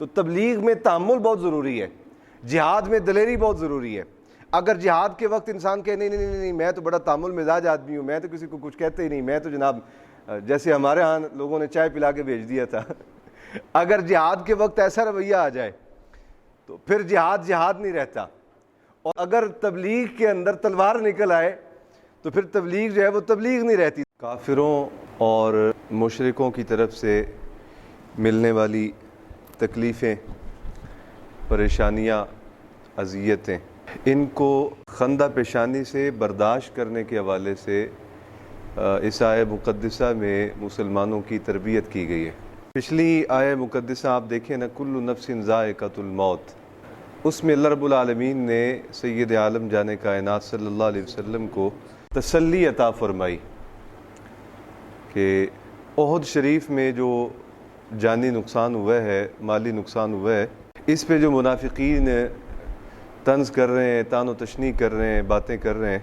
تو تبلیغ میں تحمل بہت ضروری ہے، جہاد میں دلیری بہت ضروری ہے۔ اگر جہاد کے وقت انسان کہے نہیں نہیں نہیں نہیں میں تو بڑا تحمل مزاج آدمی ہوں، میں تو کسی کو کچھ کہتے ہی نہیں، میں تو جناب جیسے ہمارے ہاں لوگوں نے چائے پلا کے بھیج دیا تھا اگر جہاد کے وقت ایسا رویہ آ جائے تو پھر جہاد جہاد نہیں رہتا، اور اگر تبلیغ کے اندر تلوار نکل آئے تو پھر تبلیغ جو ہے وہ تبلیغ نہیں رہتی۔ کافروں اور مشرکوں کی طرف سے ملنے والی تکلیفیں، پریشانیاں، اذیتیں، ان کو خندہ پیشانی سے برداشت کرنے کے حوالے سے اس آیہ مقدسہ میں مسلمانوں کی تربیت کی گئی ہے۔ پچھلی آیہ مقدسہ آپ دیکھیں نا، کل نفس ذائقۃ الموت، اس میں اللہ رب العالمین نے سید عالم جان کائنات صلی اللہ علیہ وسلم کو تسلی عطا فرمائی کہ احد شریف میں جو جانی نقصان ہوا ہے، مالی نقصان ہوا ہے، اس پہ جو منافقین طنز کر رہے ہیں، تان و تشنیع کر رہے ہیں، باتیں کر رہے ہیں،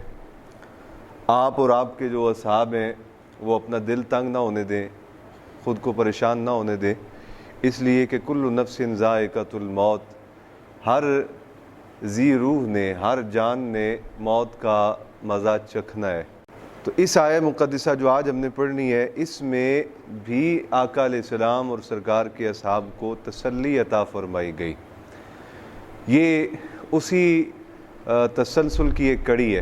آپ اور آپ کے جو اصحاب ہیں وہ اپنا دل تنگ نہ ہونے دیں، خود کو پریشان نہ ہونے دیں، اس لیے کہ کل نفس ذائقۃ الموت، ہر ذی روح نے، ہر جان نے موت کا مزہ چکھنا ہے۔ تو اس آیہ مقدسہ جو آج ہم نے پڑھنی ہے، اس میں بھی آقا علیہ السلام اور سرکار کے اصحاب کو تسلی عطا فرمائی گئی۔ یہ اسی تسلسل کی ایک کڑی ہے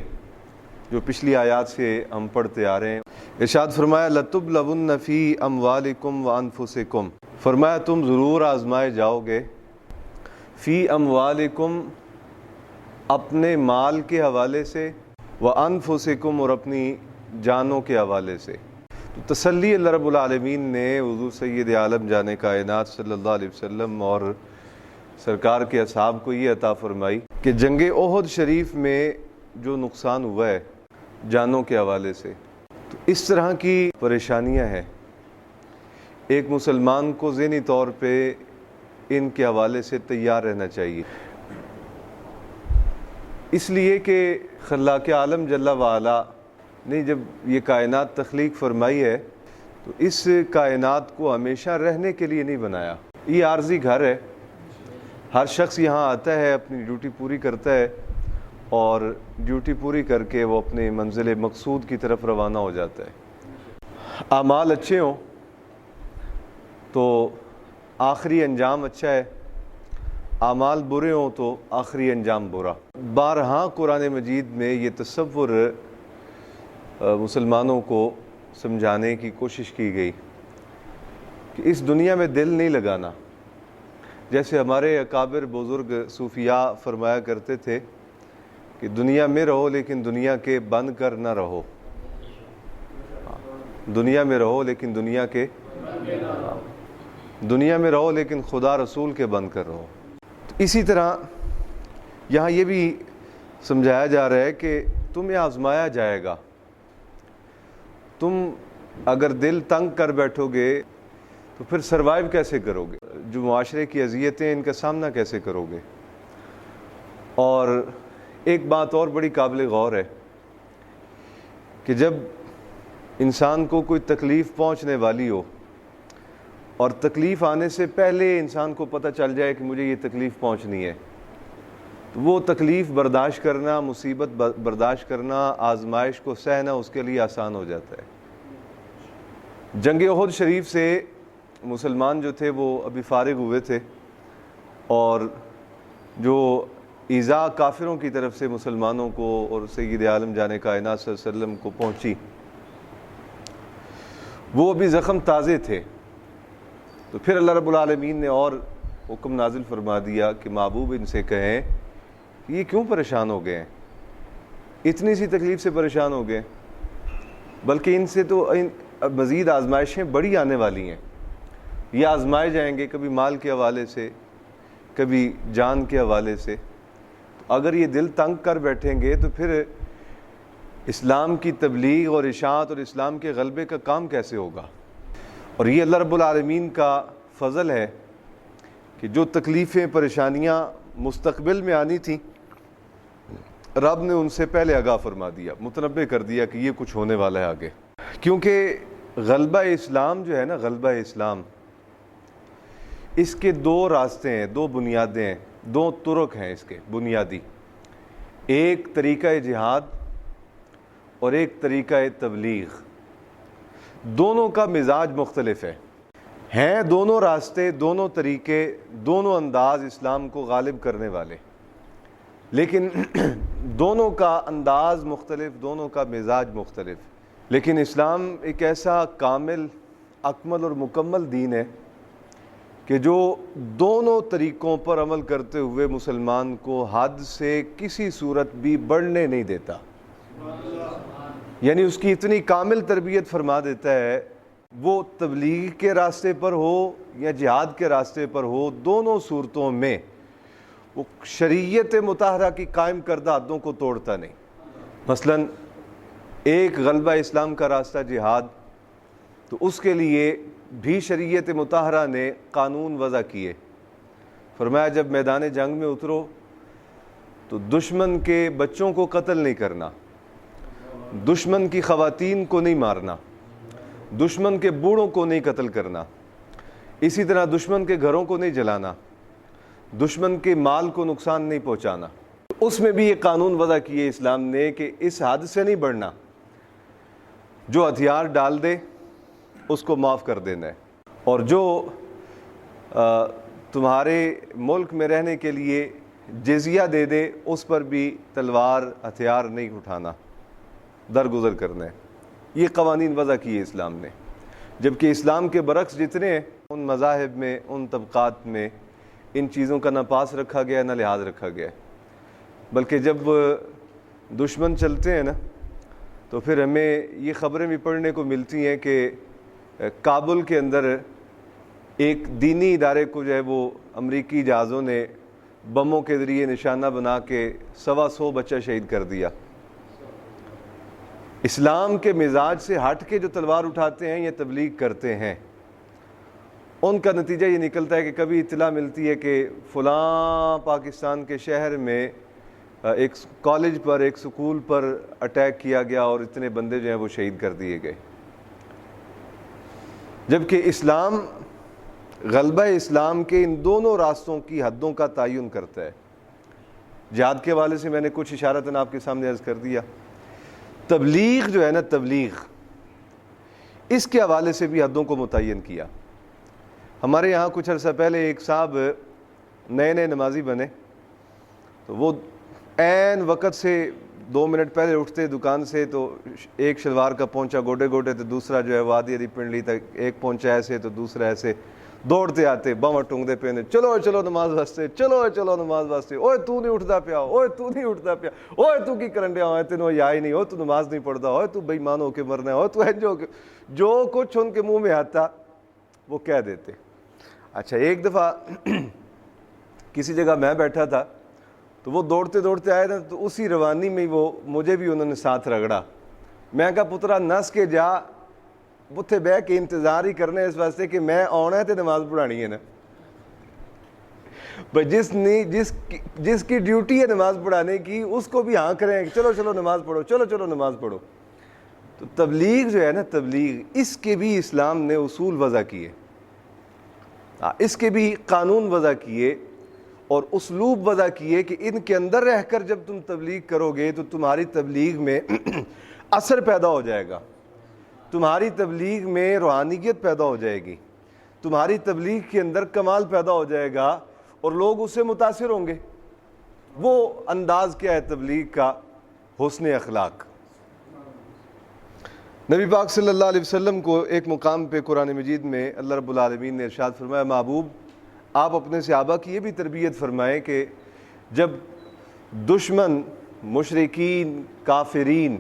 جو پچھلی آیات سے ہم پڑھتے آ رہے ہیں۔ ارشاد فرمایا لَتُبْلَوُنَّ فِي أَمْوَالِكُمْ وَأَنفُسِكُمْ، فرمایا تم ضرور آزمائے جاؤ گے، فی اموالکم، اپنے مال کے حوالے سے، وَأَنفُسِكُمْ، اور اپنی جانوں کے حوالے سے۔ تو تسلی اللہ رب العالمین نے حضور سید عالم جان کائنات صلی اللہ علیہ وسلم اور سرکار کے اصحاب کو یہ عطا فرمائی کہ جنگ احد شریف میں جو نقصان ہوا ہے جانوں کے حوالے سے، تو اس طرح کی پریشانیاں ہیں، ایک مسلمان کو ذہنی طور پہ ان کے حوالے سے تیار رہنا چاہیے، اس لیے کہ خلاق عالم جل وعلا نے جب یہ کائنات تخلیق فرمائی ہے تو اس کائنات کو ہمیشہ رہنے کے لیے نہیں بنایا۔ یہ عارضی گھر ہے، ہر شخص یہاں آتا ہے، اپنی ڈیوٹی پوری کرتا ہے، اور ڈیوٹی پوری کر کے وہ اپنے منزل مقصود کی طرف روانہ ہو جاتا ہے۔ اعمال اچھے ہوں تو آخری انجام اچھا ہے، اعمال برے ہوں تو آخری انجام برا۔ بارہا قرآن مجید میں یہ تصور مسلمانوں کو سمجھانے کی کوشش کی گئی کہ اس دنیا میں دل نہیں لگانا، جیسے ہمارے اکابر بزرگ صوفیاء فرمایا کرتے تھے کہ دنیا میں رہو لیکن دنیا کے بن کر نہ رہو، دنیا میں رہو لیکن دنیا میں رہو لیکن خدا رسول کے بن کر رہو۔ اسی طرح یہاں یہ بھی سمجھایا جا رہا ہے کہ تمہیں آزمایا جائے گا، تم اگر دل تنگ کر بیٹھو گے تو پھر سروائیو کیسے کرو گے، جو معاشرے کی اذیتیں ان کا سامنا کیسے کرو گے۔ اور ایک بات اور بڑی قابل غور ہے کہ جب انسان کو کوئی تکلیف پہنچنے والی ہو اور تکلیف آنے سے پہلے انسان کو پتہ چل جائے کہ مجھے یہ تکلیف پہنچنی ہے، تو وہ تکلیف برداشت کرنا، مصیبت برداشت کرنا، آزمائش کو سہنا اس کے لیے آسان ہو جاتا ہے۔ جنگ احد شریف سے مسلمان جو تھے وہ ابھی فارغ ہوئے تھے، اور جو ایذا کافروں کی طرف سے مسلمانوں کو اور سید عالم جان کائنات صلی اللہ علیہ وسلم کو پہنچی، وہ ابھی زخم تازے تھے۔ تو پھر اللہ رب العالمین نے اور حکم نازل فرما دیا کہ محبوب ان سے کہیں کہ یہ کیوں پریشان ہو گئے ہیں، اتنی سی تکلیف سے پریشان ہو گئے، بلکہ ان سے تو مزید آزمائشیں بڑی آنے والی ہیں، یہ آزمائے جائیں گے، کبھی مال کے حوالے سے، کبھی جان کے حوالے سے۔ اگر یہ دل تنگ کر بیٹھیں گے تو پھر اسلام کی تبلیغ اور اشاعت اور اسلام کے غلبے کا کام کیسے ہوگا؟ اور یہ اللہ رب العالمین کا فضل ہے کہ جو تکلیفیں، پریشانیاں مستقبل میں آنی تھیں، رب نے ان سے پہلے آگاہ فرما دیا، متنبع کر دیا کہ یہ کچھ ہونے والا ہے آگے۔ کیونکہ غلبہ اسلام جو ہے نا، غلبہ اسلام، اس کے دو راستے ہیں، دو بنیادیں ہیں، دو طرق ہیں اس کے بنیادی، ایک طریقہ جہاد اور ایک طریقہ تبلیغ۔ دونوں کا مزاج مختلف ہے، ہیں دونوں راستے، دونوں طریقے، دونوں انداز اسلام کو غالب کرنے والے، لیکن دونوں کا انداز مختلف، دونوں کا مزاج مختلف۔ لیکن اسلام ایک ایسا کامل، اکمل اور مکمل دین ہے کہ جو دونوں طریقوں پر عمل کرتے ہوئے مسلمان کو حد سے کسی صورت بھی بڑھنے نہیں دیتا، یعنی اس کی اتنی کامل تربیت فرما دیتا ہے، وہ تبلیغ کے راستے پر ہو یا جہاد کے راستے پر ہو، دونوں صورتوں میں وہ شریعت مطہرہ کی قائم کردہ حدوں کو توڑتا نہیں۔ مثلا ایک غلبہ اسلام کا راستہ جہاد، تو اس کے لیے بھی شریعت مطہرہ نے قانون وضع کیے۔ فرمایا جب میدان جنگ میں اترو تو دشمن کے بچوں کو قتل نہیں کرنا، دشمن کی خواتین کو نہیں مارنا، دشمن کے بوڑھوں کو نہیں قتل کرنا، اسی طرح دشمن کے گھروں کو نہیں جلانا، دشمن کے مال کو نقصان نہیں پہنچانا۔ اس میں بھی یہ قانون وضع کیے اسلام نے کہ اس حد سے نہیں بڑھنا، جو ہتھیار ڈال دے اس کو معاف کر دینا ہے، اور جو تمہارے ملک میں رہنے کے لیے جزیہ دے دے اس پر بھی تلوار ہتھیار نہیں اٹھانا، درگزر کرنا ہے۔ یہ قوانین وضع کیے اسلام نے، جبکہ اسلام کے برعکس جتنے ہیں ان مذاہب میں، ان طبقات میں ان چیزوں کا نہ پاس رکھا گیا نہ لحاظ رکھا گیا، بلکہ جب دشمن چلتے ہیں نا تو پھر ہمیں یہ خبریں بھی پڑھنے کو ملتی ہیں کہ کابل کے اندر ایک دینی ادارے کو جو ہے وہ امریکی جہازوں نے بموں کے ذریعے نشانہ بنا کے 125 بچہ شہید کر دیا۔ اسلام کے مزاج سے ہٹ کے جو تلوار اٹھاتے ہیں یا تبلیغ کرتے ہیں، ان کا نتیجہ یہ نکلتا ہے کہ کبھی اطلاع ملتی ہے کہ فلاں پاکستان کے شہر میں ایک کالج پر، ایک سکول پر اٹیک کیا گیا اور اتنے بندے جو ہیں وہ شہید کر دیے گئے، جبکہ اسلام، غلبہ اسلام کے ان دونوں راستوں کی حدوں کا تعین کرتا ہے۔ جہاد کے حوالے سے میں نے کچھ اشارتاً آپ کے سامنے عرض کر دیا۔ تبلیغ جو ہے نا، تبلیغ، اس کے حوالے سے بھی حدوں کو متعین کیا۔ ہمارے یہاں کچھ عرصہ پہلے ایک صاحب نئے نئے نمازی بنے، تو وہ عین وقت سے 2 منٹ پہلے اٹھتے دکان سے تو ایک شلوار کا پونچا گوڈے گوڈے، تو دوسرا جو ہے وہ آدھی آدھی پنڈلی تک، ایک پونچا ایسے تو دوسرا ایسے، دوڑتے آتے بم ٹونگتے پہنے، چلو چلو نماز واسطے، چلو چلو نماز واسطے، اوے تو نہیں اٹھتا پیا، اوے تو نہیں اٹھتا پیا، اوے تو کی کرنڈیا ہوئے تینوں یا ہی نہیں ہو، تو نماز نہیں پڑھتا، اوے تو بے ایمان ہو کے مرنا ہے، اوے تو جو کچھ ان کے منہ میں آتا وہ کہہ دیتے۔ اچھا، ایک دفعہ کسی جگہ میں بیٹھا تھا تو وہ دوڑتے دوڑتے آئے نا، تو اسی روانی میں وہ مجھے بھی انہوں نے ساتھ رگڑا۔ میں کہا پترا نس کے جا، اتنے بہ کے انتظار ہی کرنا اس واسطے کہ میں آنا ہے تو نماز پڑھانی ہے نا، جس کی ڈیوٹی ہے نماز پڑھانے کی، اس کو بھی ہاں کریں کہ چلو چلو نماز پڑھو، چلو چلو نماز پڑھو۔ تو تبلیغ جو ہے نا، تبلیغ، اس کے بھی اسلام نے اصول وضع کیے، اس کے بھی قانون وضع کیے اور اسلوب وضع کیے کہ ان کے اندر رہ کر جب تم تبلیغ کرو گے تو تمہاری تبلیغ میں اثر پیدا ہو جائے گا، تمہاری تبلیغ میں روحانیت پیدا ہو جائے گی، تمہاری تبلیغ کے اندر کمال پیدا ہو جائے گا اور لوگ اس سے متاثر ہوں گے۔ وہ انداز کیا ہے تبلیغ کا؟ حسن اخلاق۔ نبی پاک صلی اللہ علیہ وسلم کو ایک مقام پہ قرآن مجید میں اللہ رب العالمین نے ارشاد فرمایا، محبوب آپ اپنے صحابہ کی یہ بھی تربیت فرمائیں کہ جب دشمن، مشرکین، کافرین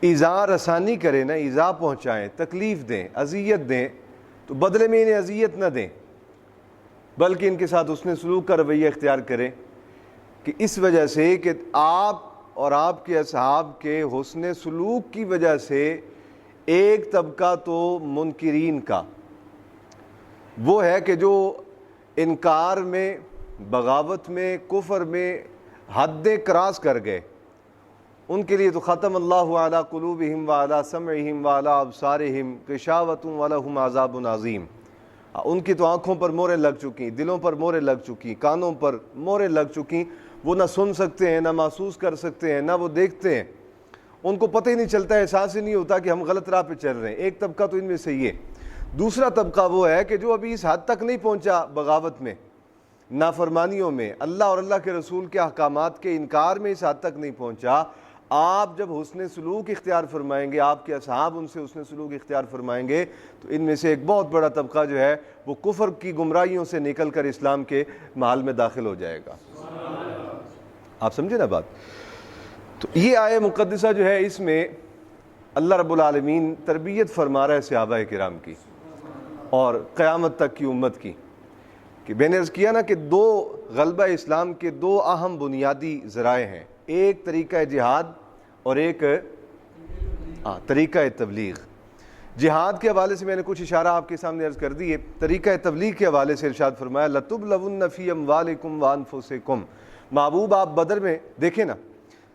ایذا رسانی کریں نا، ایذا پہنچائیں، تکلیف دیں، اذیت دیں، تو بدلے میں انہیں اذیت نہ دیں، بلکہ ان کے ساتھ حسن سلوک کا رویہ اختیار کریں، کہ اس وجہ سے کہ آپ اور آپ کے اصحاب کے حسن سلوک کی وجہ سے ایک طبقہ تو منکرین کا وہ ہے کہ جو انکار میں، بغاوت میں، کفر میں حدیں کراس کر گئے، ان کے لیے تو ختم اللہ علی قلوبہم وعلی سمعہم وعلی ابصارہم غشاوۃ ولہم عذاب عظیم، ان کی تو آنکھوں پر موریں لگ چکی، دلوں پر موریں لگ چکی، کانوں پر موریں لگ چکی، وہ نہ سن سکتے ہیں، نہ محسوس کر سکتے ہیں، نہ وہ دیکھتے ہیں، ان کو پتہ ہی نہیں چلتا، احساس ہی نہیں ہوتا کہ ہم غلط راہ پہ چل رہے ہیں۔ ایک طبقہ تو ان میں سے یہ۔ دوسرا طبقہ وہ ہے کہ جو ابھی اس حد تک نہیں پہنچا بغاوت میں، نافرمانیوں میں، اللہ اور اللہ کے رسول کے احکامات کے انکار میں اس حد تک نہیں پہنچا۔ آپ جب حسن سلوک اختیار فرمائیں گے، آپ کے اصحاب ان سے حسن سلوک اختیار فرمائیں گے، تو ان میں سے ایک بہت بڑا طبقہ جو ہے وہ کفر کی گمراہیوں سے نکل کر اسلام کے محل میں داخل ہو جائے گا۔ آپ سمجھے نا بات؟ تو یہ آیہ مقدسہ جو ہے، اس میں اللہ رب العالمین تربیت فرما رہا ہے صحابہ کرام کی اور قیامت تک کی امت کی، کہ میں نے عرض کیا نا کہ دو غلبہ اسلام کے دو اہم بنیادی ذرائع ہیں، ایک طریقہ جہاد اور ایک طریقہ تبلیغ۔ جہاد کے حوالے سے میں نے کچھ اشارہ آپ کے سامنے عرض کر دی ہے۔ طریقہ تبلیغ کے حوالے سے ارشاد فرمایا لَتُبْلَوُنَّ فِي أَمْوَالِكُمْ وَأَنفُسِكُمْ۔ محبوب آپ بدر میں دیکھیں نا،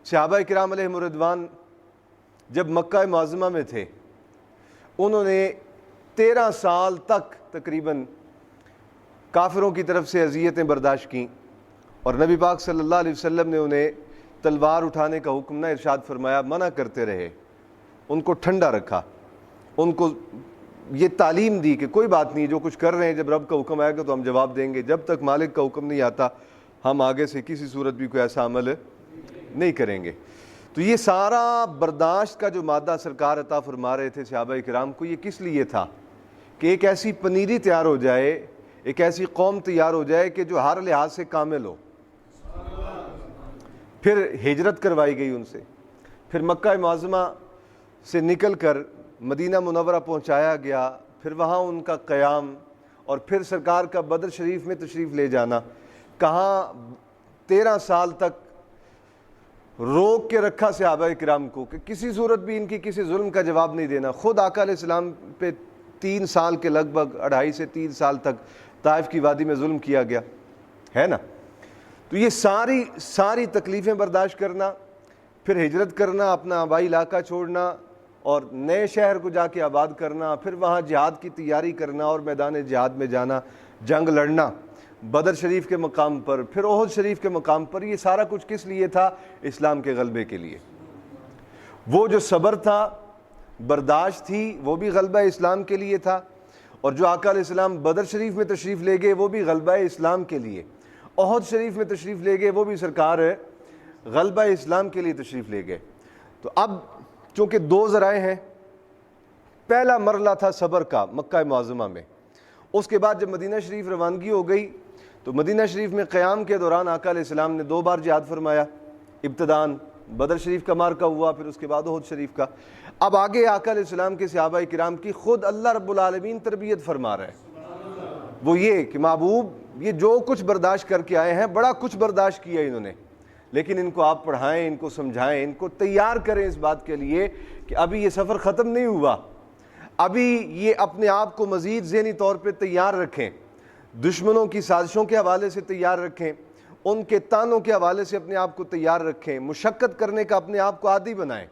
صحابہ کرام علیہم الرضوان جب مکہ معظمہ میں تھے، انہوں نے 13 سال تک تقریباً کافروں کی طرف سے اذیتیں برداشت کیں، اور نبی پاک صلی اللہ علیہ وسلم نے انہیں تلوار اٹھانے کا حکم نہ ارشاد فرمایا، منع کرتے رہے، ان کو ٹھنڈا رکھا، ان کو یہ تعلیم دی کہ کوئی بات نہیں، جو کچھ کر رہے ہیں جب رب کا حکم آئے گا تو ہم جواب دیں گے، جب تک مالک کا حکم نہیں آتا ہم آگے سے کسی صورت بھی کوئی ایسا عمل نہیں کریں گے۔ تو یہ سارا برداشت کا جو مادہ سرکار عطا فرما رہے تھے صحابہ کرام کو، یہ کس لیے تھا کہ ایک ایسی پنیری تیار ہو جائے، ایک ایسی قوم تیار ہو جائے کہ جو ہر لحاظ سے کامل ہو۔ پھر ہجرت کروائی گئی ان سے، پھر مکہ معظمہ سے نکل کر مدینہ منورہ پہنچایا گیا، پھر وہاں ان کا قیام، اور پھر سرکار کا بدر شریف میں تشریف لے جانا، کہاں 13 سال تک روک کے رکھا صحابہ کرام کو کہ کسی صورت بھی ان کی کسی ظلم کا جواب نہیں دینا۔ خود آقا علیہ السلام پہ 3 سال کے لگ بھگ 2.5 سے 3 سال تک طائف کی وادی میں ظلم کیا گیا ہے نا۔ تو یہ ساری تکلیفیں برداشت کرنا، پھر ہجرت کرنا، اپنا آبائی علاقہ چھوڑنا اور نئے شہر کو جا کے آباد کرنا، پھر وہاں جہاد کی تیاری کرنا اور میدان جہاد میں جانا، جنگ لڑنا بدر شریف کے مقام پر، پھر احد شریف کے مقام پر، یہ سارا کچھ کس لیے تھا؟ اسلام کے غلبے کے لیے۔ وہ جو صبر تھا، برداشت تھی، وہ بھی غلبہ اسلام کے لیے تھا، اور جو آقا علیہ السلام بدر شریف میں تشریف لے گئے وہ بھی غلبہ اسلام کے لیے، احد شریف میں تشریف لے گئے وہ بھی سرکار غلبہ اسلام کے لیے تشریف لے گئے۔ تو اب چونکہ 2 ذرائع ہیں، پہلا مرحلہ تھا صبر کا مکہ معظمہ میں، اس کے بعد جب مدینہ شریف روانگی ہو گئی تو مدینہ شریف میں قیام کے دوران آقا علیہ السلام نے 2 بار جہاد فرمایا، ابتداً بدر شریف کا معرکہ ہوا، پھر اس کے بعد احد شریف کا۔ اب آگے آقا علیہ السلام کے صحابہ کرام کی خود اللہ رب العالمین تربیت فرما رہا ہے، وہ یہ کہ محبوب یہ جو کچھ برداشت کر کے آئے ہیں، بڑا کچھ برداشت کیا انہوں نے، لیکن ان کو آپ پڑھائیں، ان کو سمجھائیں، ان کو تیار کریں اس بات کے لیے کہ ابھی یہ سفر ختم نہیں ہوا، ابھی یہ اپنے آپ کو مزید ذہنی طور پہ تیار رکھیں، دشمنوں کی سازشوں کے حوالے سے تیار رکھیں، ان کے تانوں کے حوالے سے اپنے آپ کو تیار رکھیں، مشقت کرنے کا اپنے آپ کو عادی بنائیں۔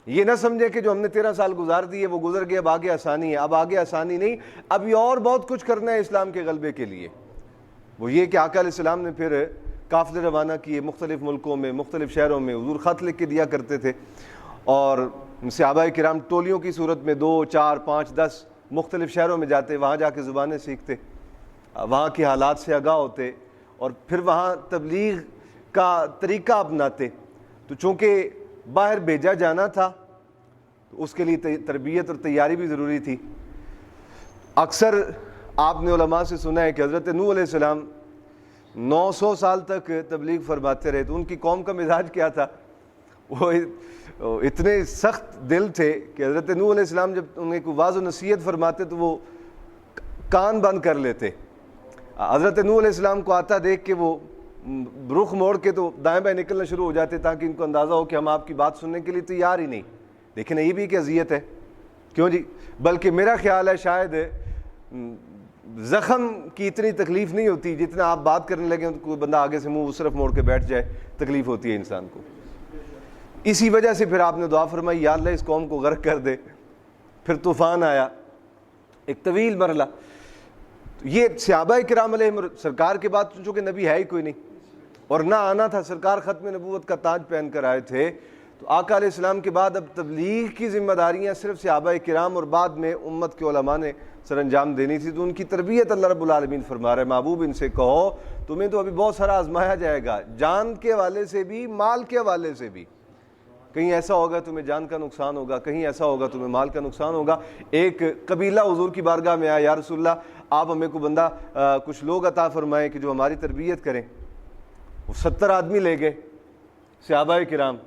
یہ نہ سمجھیں کہ جو ہم نے 13 سال گزار دیے وہ گزر گئے، اب آگے آسانی ہے۔ اب آگے آسانی نہیں، ابھی اور بہت کچھ کرنا ہے اسلام کے غلبے کے لیے۔ وہ یہ کہ آقا علیہ السلام نے پھر قافلے روانہ کیے مختلف ملکوں میں، مختلف شہروں میں، حضور خط لکھ کے دیا کرتے تھے، اور صحابہ کرام ٹولیوں کی صورت میں 2، 4، 5، 10 مختلف شہروں میں جاتے، وہاں جا کے زبانیں سیکھتے، وہاں کے حالات سے آگاہ ہوتے، اور پھر وہاں تبلیغ کا طریقہ اپناتے۔ تو چونکہ باہر بھیجا جانا تھا تو اس کے لیے تربیت اور تیاری بھی ضروری تھی۔ اکثر آپ نے علماء سے سنا ہے کہ حضرت نوح علیہ السلام 900 سال تک تبلیغ فرماتے رہے، تو ان کی قوم کا مزاج کیا تھا؟ وہ اتنے سخت دل تھے کہ حضرت نوح علیہ السلام جب انہیں کوئی واعظ و نصیحت فرماتے تو وہ کان بند کر لیتے۔ حضرت نوح علیہ السلام کو آتا دیکھ کے وہ رخ موڑ کے تو دائیں بائیں نکلنا شروع ہو جاتے تاکہ ان کو اندازہ ہو کہ ہم آپ کی بات سننے کے لیے تیار ہی نہیں۔ لیکن یہ بھی ایک اذیت ہے، کیوں جی؟ بلکہ میرا خیال ہے شاید زخم کی اتنی تکلیف نہیں ہوتی جتنا آپ بات کرنے لگے تو کوئی بندہ آگے سے منہ اس طرف موڑ کے بیٹھ جائے، تکلیف ہوتی ہے انسان کو۔ اسی وجہ سے پھر آپ نے دعا فرمائی یا اللہ اس قوم کو غرق کر دے۔ پھر طوفان آیا، ایک طویل مرحلہ. یہ صحابہ کرام علیہ سرکار کے بعد چونکہ نبی ہے ہی کوئی نہیں اور نہ آنا تھا, سرکار ختم نبوت کا تاج پہن کر آئے تھے, تو آقا علیہ السلام کے بعد اب تبلیغ کی ذمہ داریاں صرف صحابہ کرام اور بعد میں امت کے علماء نے سر انجام دینی تھی. تو ان کی تربیت اللہ رب العالمین فرما رہے ہیں, محبوب ان سے کہو تمہیں تو ابھی بہت سارا آزمایا جائے گا, جان کے حوالے سے بھی مال کے حوالے سے بھی. کہیں ایسا ہوگا تمہیں جان کا نقصان ہوگا, کہیں ایسا ہوگا تمہیں مال کا نقصان ہوگا. ایک قبیلہ حضور کی بارگاہ میں آیا, یا رسول اللہ آپ ہمیں کو بندہ کچھ لوگ عطا فرمائیں کہ جو ہماری تربیت کریں. وہ 70 آدمی لے گئے صحابہ کرام,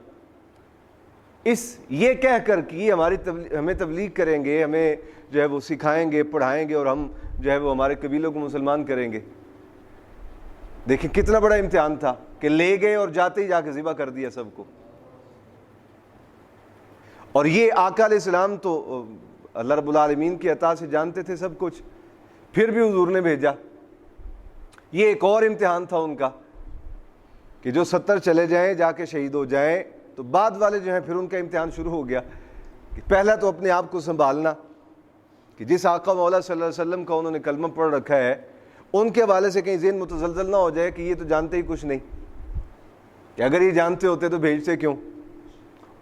یہ کہہ کر کہ ہمیں تبلیغ کریں گے, ہمیں جو ہے وہ سکھائیں گے, پڑھائیں گے, اور ہم جو ہے وہ ہمارے قبیلوں کو مسلمان کریں گے. دیکھیں کتنا بڑا امتحان تھا کہ لے گئے اور جاتے ہی جا کے ذبح کر دیا سب کو. اور یہ آقا علیہ السلام تو اللہ رب العالمین کی عطا سے جانتے تھے سب کچھ, پھر بھی حضور نے بھیجا. یہ ایک اور امتحان تھا ان کا کہ جو 70 چلے جائیں, جا کے شہید ہو جائیں. تو بعد والے جو ہیں پھر ان کا امتحان شروع ہو گیا کہ پہلا تو اپنے آپ کو سنبھالنا, کہ جس آقا مولا صلی اللہ علیہ وسلم کا انہوں نے کلمہ پڑھ رکھا ہے ان کے حوالے سے کہیں ذہن متزلزل نہ ہو جائے کہ یہ تو جانتے ہی کچھ نہیں, کہ اگر یہ جانتے ہوتے تو بھیجتے کیوں,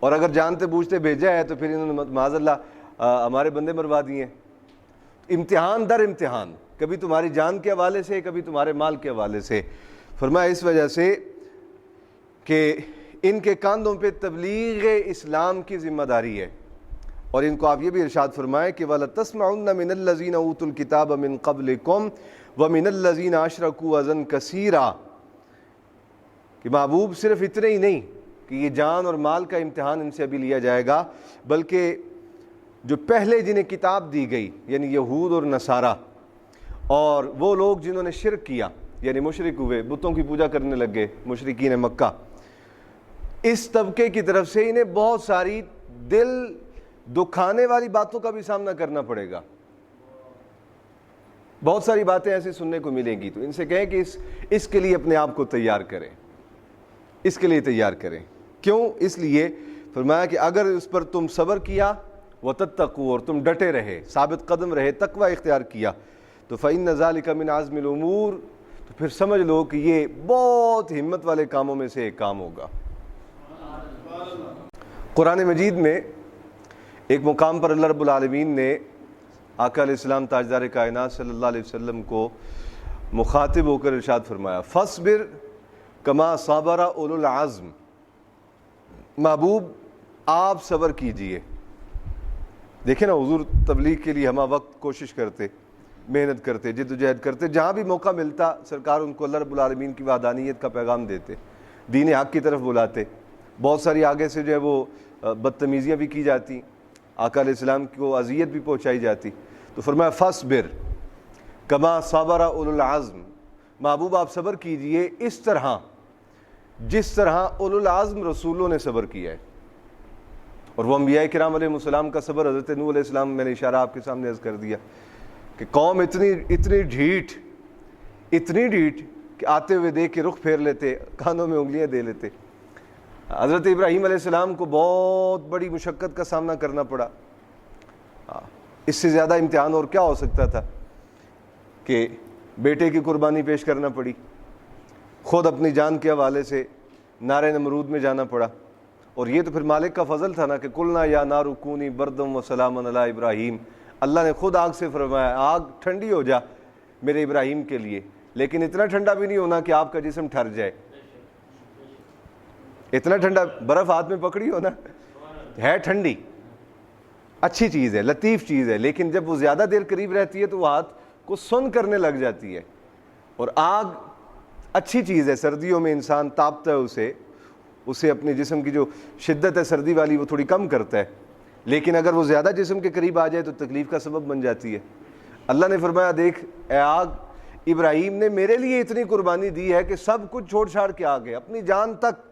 اور اگر جانتے بوجھتے بھیجا ہے تو پھر انہوں نے معاذ اللہ ہمارے بندے مروا دیے. امتحان در امتحان, کبھی تمہاری جان کے حوالے سے, کبھی تمہارے مال کے حوالے سے. فرمایا اس وجہ سے کہ ان کے کاندھوں پہ تبلیغ اسلام کی ذمہ داری ہے. اور ان کو آپ یہ بھی ارشاد فرمائیں کہ وَلَتَسْمَعُنَّ مِنَ الَّذِينَ أُوتُوا الْكِتَابَ مِنْ قَبْلِكُمْ وَمِنَ الَّذِينَ أَشْرَكُوا أَذًى كَثِيرًا. کہ محبوب صرف اتنے ہی نہیں کہ یہ جان اور مال کا امتحان ان سے ابھی لیا جائے گا, بلکہ جو پہلے جنہیں کتاب دی گئی یعنی یہود اور نصارہ, اور وہ لوگ جنہوں نے شرک کیا یعنی مشرک ہوئے, بتوں کی پوجا کرنے لگ گئے, مشرکین مکہ, اس طبقے کی طرف سے انہیں بہت ساری دل دکھانے والی باتوں کا بھی سامنا کرنا پڑے گا. بہت ساری باتیں ایسی سننے کو ملیں گی. تو ان سے کہیں کہ اس کے لیے اپنے آپ کو تیار کریں, اس کے لیے تیار کریں. کیوں؟ اس لیے فرمایا کہ اگر اس پر تم صبر کیا وتتقوا, اور تم ڈٹے رہے, ثابت قدم رہے, تقوی اختیار کیا, تو فإن ذلک من عزم الامور, تو پھر سمجھ لو کہ یہ بہت ہمت والے کاموں میں سے ایک کام ہوگا. قرآن مجید میں ایک مقام پر اللہ رب العالمین نے آقا علیہ السلام تاجدار کائنات صلی اللہ علیہ وسلم کو مخاطب ہو کر ارشاد فرمایا, فاصبر کما صبر اولو العزم. محبوب آپ صبر کیجئے. دیکھیں نا, حضور تبلیغ کے لیے ہمہ وقت کوشش کرتے, محنت کرتے, جد و جہد کرتے, جہاں بھی موقع ملتا سرکار ان کو اللہ رب العالمین کی وحدانیت کا پیغام دیتے, دین حق کی طرف بلاتے. بہت ساری آگے سے جو ہے وہ بدتمیزیاں بھی کی جاتی, آقا علیہ السلام کو اذیت بھی پہنچائی جاتی. تو فرمایا فاصبر کما صبر اولو العزم, محبوب آپ صبر کیجئے اس طرح جس طرح اولو العزم رسولوں نے صبر کیا ہے. اور وہ انبیاء کرام علیہ السلام کا صبر, حضرت نوح علیہ السلام, میں نے اشارہ آپ کے سامنے عرض کر دیا کہ قوم اتنی ڈھیٹ کہ آتے ہوئے دیکھ کے رخ پھیر لیتے, کانوں میں انگلیاں دے لیتے. حضرت ابراہیم علیہ السلام کو بہت بڑی مشقت کا سامنا کرنا پڑا. اس سے زیادہ امتحان اور کیا ہو سکتا تھا کہ بیٹے کی قربانی پیش کرنا پڑی, خود اپنی جان کے حوالے سے نار نمرود میں جانا پڑا. اور یہ تو پھر مالک کا فضل تھا نا کہ قلنا یا نار کونی بردم و سلام علی ابراہیم, اللہ نے خود آگ سے فرمایا آگ ٹھنڈی ہو جا میرے ابراہیم کے لیے, لیکن اتنا ٹھنڈا بھی نہیں ہونا کہ آپ کا جسم ٹھر جائے. اتنا ٹھنڈا, برف ہاتھ میں پکڑی ہو نا, ہے ٹھنڈی, اچھی چیز ہے, لطیف چیز ہے, لیکن جب وہ زیادہ دیر قریب رہتی ہے تو وہ ہاتھ کو سن کرنے لگ جاتی ہے. اور آگ اچھی چیز ہے, سردیوں میں انسان تاپتا ہے اسے اپنے جسم کی جو شدت ہے سردی والی وہ تھوڑی کم کرتا ہے, لیکن اگر وہ زیادہ جسم کے قریب آ جائے تو تکلیف کا سبب بن جاتی ہے. اللہ نے فرمایا دیکھ اے آگ, ابراہیم نے میرے لیے اتنی قربانی دی ہے کہ سب کچھ چھوڑ چھاڑ کے آ گئے, اپنی جان تک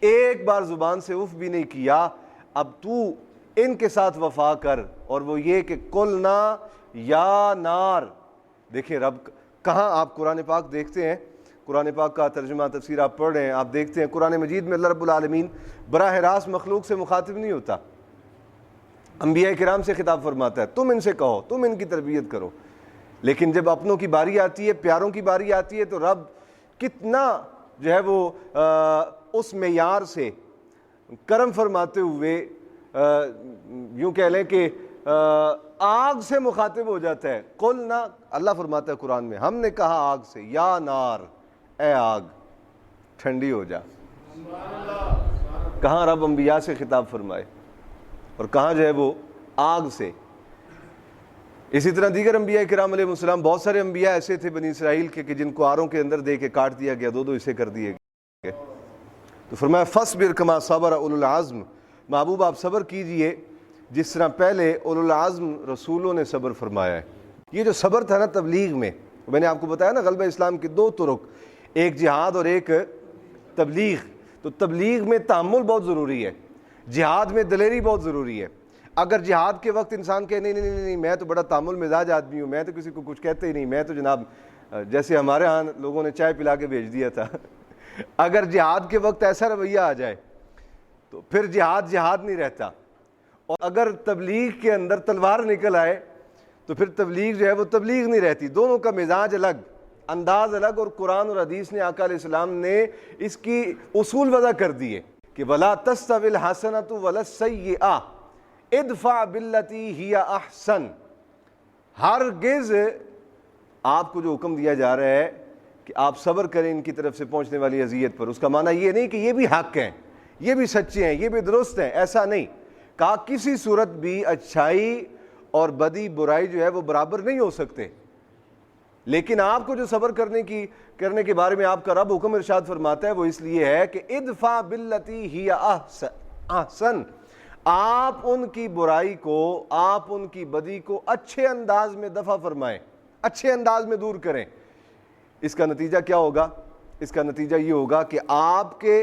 ایک بار زبان سے اف بھی نہیں کیا. اب تو ان کے ساتھ وفا کر, اور وہ یہ کہ قلنا یا نار. دیکھیں رب کہاں, آپ قرآن پاک دیکھتے ہیں, قرآن پاک کا ترجمہ تفسیر آپ پڑھ رہے ہیں, آپ دیکھتے ہیں قرآن مجید میں اللہ رب العالمین براہ راست مخلوق سے مخاطب نہیں ہوتا. انبیاء کرام سے خطاب فرماتا ہے تم ان سے کہو، تم ان کی تربیت کرو، لیکن جب اپنوں کی باری آتی ہے، پیاروں کی باری آتی ہے، تو رب کتنا جو ہے وہ اس معیار سے کرم فرماتے ہوئے یوں کہہ لیں کہ آگ سے مخاطب ہو جاتا ہے۔ قلنا، اللہ فرماتا ہے قرآن میں، ہم نے کہا آگ سے، یا نار، اے آگ ٹھنڈی ہو جا۔ کہاں رب انبیاء سے خطاب فرمائے اور کہاں جو ہے وہ آگ سے۔ اسی طرح دیگر انبیاء کرام علیہ السلام، بہت سارے انبیاء ایسے تھے بنی اسرائیل کے کہ جن کو آروں کے اندر دے کے کاٹ دیا گیا، دو حصے کر دیے گئے۔ تو فرمایا فَاصْبِرْ كَمَا صَبَرَ أُولُو الْعَزْمِ، محبوب آپ صبر کیجئے جس طرح پہلے اولو العزم رسولوں نے صبر فرمایا ہے۔ یہ جو صبر تھا نا تبلیغ میں، میں نے آپ کو بتایا نا غلبہ اسلام کے دو طرق، ایک جہاد اور ایک تبلیغ۔ تو تبلیغ میں تحمل بہت ضروری ہے، جہاد میں دلیری بہت ضروری ہے۔ اگر جہاد کے وقت انسان کہے نہیں نہیں نہیں میں تو بڑا تحمل مزاج آدمی ہوں، میں تو کسی کو کچھ کہتے ہی نہیں، میں تو جناب جیسے ہمارے ہاں لوگوں نے چائے پلا کے بھیج دیا تھا، اگر جہاد کے وقت ایسا رویہ آ جائے تو پھر جہاد نہیں رہتا۔ اور اگر تبلیغ کے اندر تلوار نکل آئے تو پھر تبلیغ جو ہے وہ تبلیغ نہیں رہتی۔ دونوں کا مزاج الگ، انداز الگ، اور قرآن اور حدیث نے، آقا علیہ السلام نے اس کی اصول وضع کر دیے کہ وَلَا تَسْتَوِي الْحَسَنَةُ وَلَا السَّيِّئَةُ ادفع باللتی ہی احسن۔ ہرگز آپ کو جو حکم دیا جا رہا ہے کہ آپ صبر کریں ان کی طرف سے پہنچنے والی اذیت پر، اس کا معنی یہ نہیں کہ یہ بھی حق ہیں، یہ بھی سچے ہیں، یہ بھی درست ہیں، ایسا نہیں کہا۔ کسی صورت بھی اچھائی اور بدی، برائی جو ہے وہ برابر نہیں ہو سکتے، لیکن آپ کو جو صبر کرنے کے بارے میں آپ کا رب حکم ارشاد فرماتا ہے وہ اس لیے ہے کہ ادفع باللتی ہی احسن، آپ ان کی برائی کو، آپ ان کی بدی کو اچھے انداز میں دفع فرمائیں، اچھے انداز میں دور کریں۔ اس کا نتیجہ کیا ہوگا؟ اس کا نتیجہ یہ ہوگا کہ آپ کے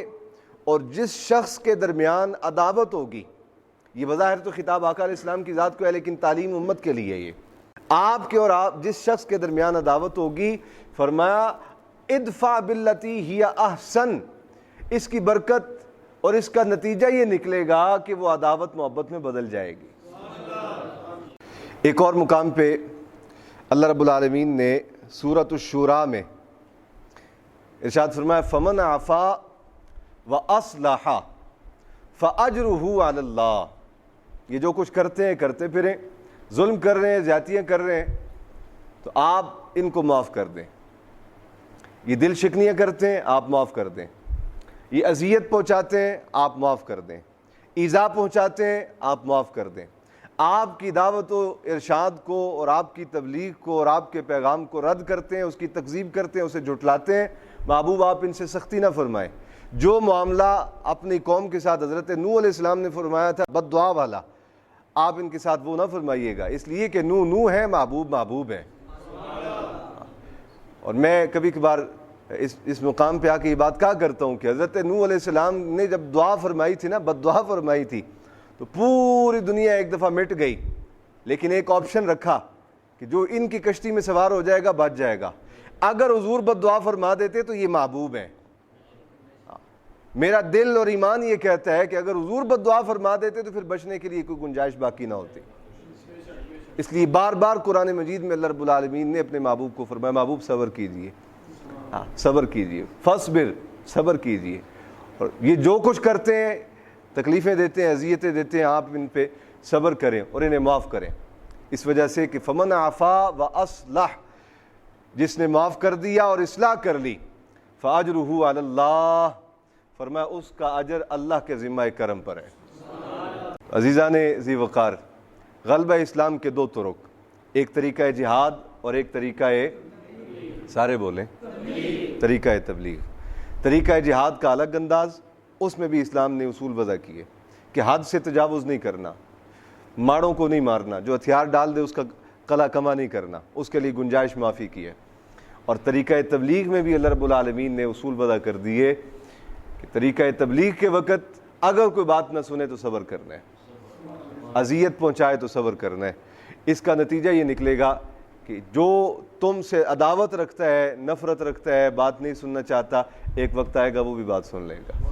اور جس شخص کے درمیان عداوت ہوگی، یہ بظاہر تو خطاب آقا علیہ السلام کی ذات کو ہے لیکن تعلیم امت کے لیے یہ، آپ کے اور آپ جس شخص کے درمیان عداوت ہوگی، فرمایا ادفع باللتی ہی احسن، اس کی برکت اور اس کا نتیجہ یہ نکلے گا کہ وہ عداوت محبت میں بدل جائے گی۔ ایک اور مقام پہ اللہ رب العالمین نے سورۃ الشورى میں ارشاد فرمایا فَمَنْ عَفَا وَأَصْلَحَ فَأَجْرُهُ عَلَى اللَّهِ۔ یہ جو کچھ کرتے ہیں، کرتے پھریں، ظلم کر رہے ہیں، زیادتیاں کر رہے ہیں، تو آپ ان کو معاف کر دیں۔ یہ دل شکنیاں کرتے ہیں، آپ معاف کر دیں۔ یہ اذیت پہنچاتے ہیں، آپ معاف کر دیں۔ ایذا پہنچاتے ہیں، آپ معاف کر دیں۔ آپ کی دعوت و ارشاد کو اور آپ کی تبلیغ کو اور آپ کے پیغام کو رد کرتے ہیں، اس کی تکذیب کرتے ہیں، اسے جھٹلاتے ہیں، محبوب آپ ان سے سختی نہ فرمائیں۔ جو معاملہ اپنی قوم کے ساتھ حضرت نوح علیہ السلام نے فرمایا تھا بد دعا والا، آپ ان کے ساتھ وہ نہ فرمائیے گا، اس لیے کہ نوح ہے، محبوب ہے۔ اور میں کبھی کبھار اس مقام پہ آ کے یہ بات کہا کرتا ہوں کہ حضرت نوح علیہ السلام نے جب دعا فرمائی تھی نا، بد دعا فرمائی تھی، تو پوری دنیا ایک دفعہ مٹ گئی، لیکن ایک آپشن رکھا کہ جو ان کی کشتی میں سوار ہو جائے گا بچ جائے گا۔ اگر حضور بد دعا فرما دیتے تو یہ محبوب ہیں۔ میرا دل اور ایمان یہ کہتا ہے کہ اگر حضور بد دعا فرما دیتے تو پھر بچنے کے لیے کوئی گنجائش باقی نہ ہوتی۔ اس لیے بار بار قرآن مجید میں اللہ رب العالمین نے اپنے محبوب کو فرمایا محبوب صبر کیجئے، صبر کیجئے، فاصبر، صبر کیجئے۔ اور یہ جو کچھ کرتے ہیں، تکلیفیں دیتے ہیں، اذیتیں دیتے ہیں، آپ ان پہ صبر کریں اور انہیں معاف کریں، اس وجہ سے کہ فمن عفا واصلح، جس نے معاف کر دیا اور اصلاح کر لی، فاجرہ علی اللہ، فرمایا اس کا اجر اللہ کے ذمہ کرم پر ہے۔ عزیزان ذی وقار، غلبہ اسلام کے دو طرق، ایک طریقہ جہاد اور ایک طریقہ سارے بولیں طریقہ تبلیغ۔ طریقہ جہاد کا الگ انداز، اس میں بھی اسلام نے اصول وضع کیے کہ حد سے تجاوز نہیں کرنا، ماڑوں کو نہیں مارنا، جو ہتھیار ڈال دے اس کا قلع کما نہیں کرنا، اس کے لیے گنجائش معافی کی ہے۔ اور طریقہ تبلیغ میں بھی اللہ رب العالمین نے اصول وضع کر دیے کہ طریقہ تبلیغ کے وقت اگر کوئی بات نہ سنے تو صبر کرنا ہے، اذیت پہنچائے تو صبر کرنا ہے۔ اس کا نتیجہ یہ نکلے گا کہ جو تم سے عداوت رکھتا ہے، نفرت رکھتا ہے، بات نہیں سننا چاہتا، ایک وقت آئے گا وہ بھی بات سن لے گا۔